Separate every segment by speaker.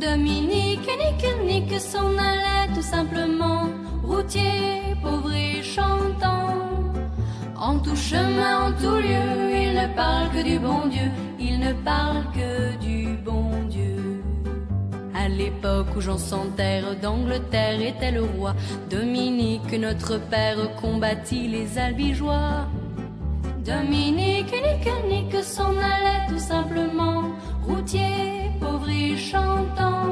Speaker 1: Dominique nique s'en allait tout simplement, routier, pauvre et chantant. En tout chemin, en tout lieu, il ne parle que du bon Dieu, il ne parle que du bon Dieu. À l'époque où Jean sans terre d'Angleterre était le roi, Dominique, notre père, combattit les albigeois. Dominique nique s'en allait tout simplement, routier, pauvre et chantant.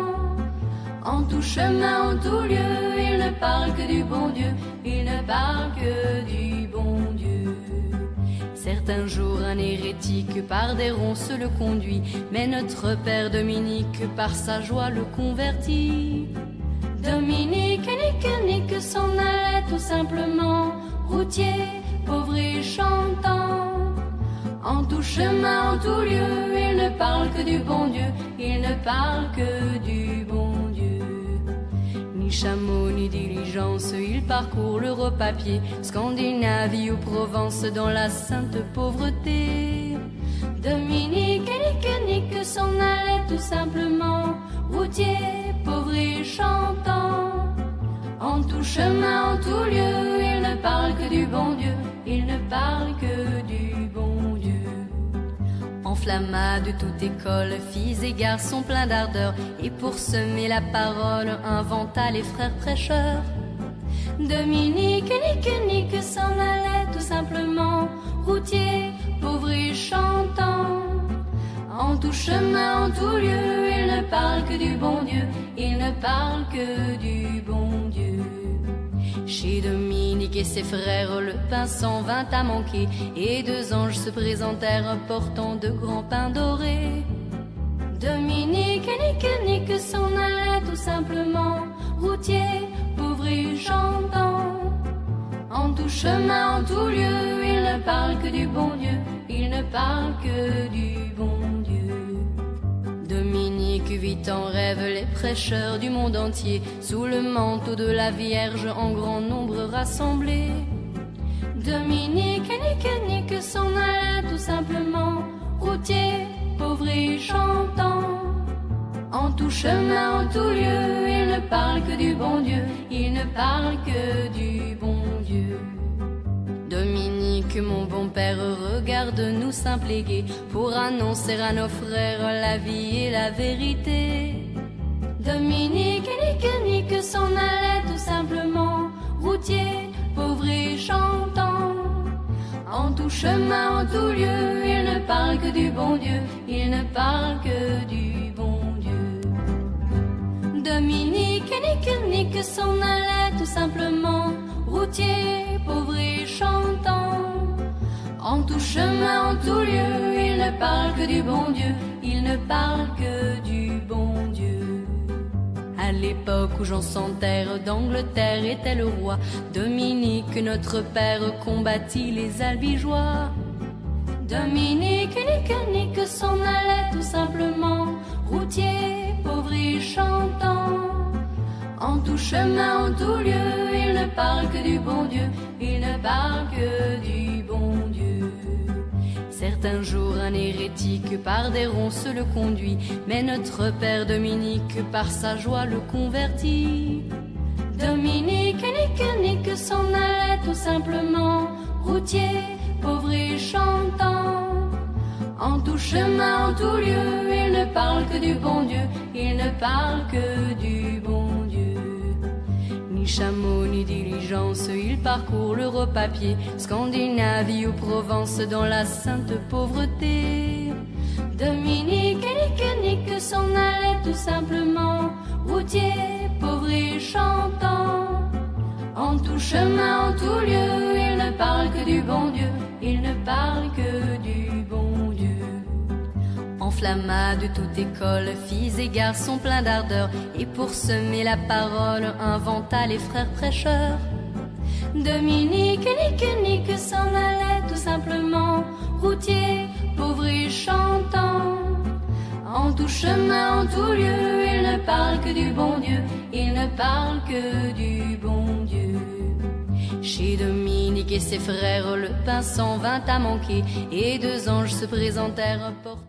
Speaker 1: En tout chemin, en tout lieu, il ne parle que du bon Dieu, il ne parle que du bon Dieu. Certains jours, un hérétique par des ronces le conduit, mais notre père Dominique par sa joie le convertit. Dominique nique s'en allait tout simplement, routier, pauvre et chantant. En tout chemin, en tout lieu, il ne parle que du bon Dieu, il ne parle que du bon Dieu. Ni chameau, ni diligence, il parcourt l'Europe à pied, Scandinavie ou Provence dans la sainte pauvreté. Dominique nique s'en allait tout simplement, routier, pauvre et chantant. En tout chemin, en tout lieu, il ne parle que du bon Dieu, il ne parle que du bon Dieu. Enflamma de toute école, filles et garçons pleins d'ardeur, et pour semer la parole, inventa les frères prêcheurs. Dominique nique s'en allait tout simplement, routier, pauvre et chantant. En tout chemin, en tout lieu, il ne parle que du bon Dieu, il ne parle que du bon Dieu. Chez Dominique et ses frères, le pain s'en vint à manquer, et deux anges se présentèrent portant de grands pains dorés. Dominique nique s'en allait tout simplement, routier, pauvre et chantant. En tout chemin, en tout lieu, il ne parle que du bon Dieu, il ne parle que du bon Dieu. Dominique vit en rêve les prêcheurs du monde entier, sous le manteau de la Vierge en grand nombre rassemblés. Dominique nique s'en allait tout simplement, routier, pauvre et chantant. En tout chemin, en tout lieu, il ne parle que du bon Dieu, il ne parle que du bon Dieu. Dominique, mon bon père, regarde-nous simple et gai, pour annoncer à nos frères la vie et la vérité. Dominique nique s'en allait tout simplement, routier, pauvre et chantant. En tout chemin, en tout lieu, il ne parle que du bon Dieu, il ne parle que du bon Dieu. Dominique nique s'en allait tout simplement, routier, pauvre et chantant. En tout chemin, en tout lieu, il ne parle que du bon Dieu, il ne parle que du bon Dieu. À l'époque où Jean sans terre d'Angleterre était le roi, Dominique, notre père, combattit les albigeois. Dominique nique s'en allait tout simplement, routier, pauvre et chantant. En tout chemin, en tout lieu, il ne parle que du bon Dieu, il ne parle que du bon Dieu. Certains jours, un hérétique par des ronces le conduit, mais notre père Dominique par sa joie le convertit. Dominique nique s'en allait tout simplement, routier, pauvre et chantant. En tout chemin, en tout lieu, il ne parle que du bon Dieu, il ne parle que du bon Dieu. Ni chameau, ni diligence, il parcourt l'Europe à pied, Scandinavie ou Provence dans la sainte pauvreté. Dominique nique s'en allait tout simplement, routier, pauvre et chantant. En tout chemin, en tout lieu, il ne parle que du bon Dieu, il ne parle que du bon Dieu. Enflamma de toute école, filles et garçons pleins d'ardeur, et pour semer la parole, inventa les frères prêcheurs. Dominique nique s'en allait tout simplement, routier, pauvre et chantant. En tout chemin, en tout lieu, il ne parle que du bon Dieu, il ne parle que du bon Dieu. Chez Dominique et ses frères, le pain s'en vint à manquer, et deux anges se présentèrent portant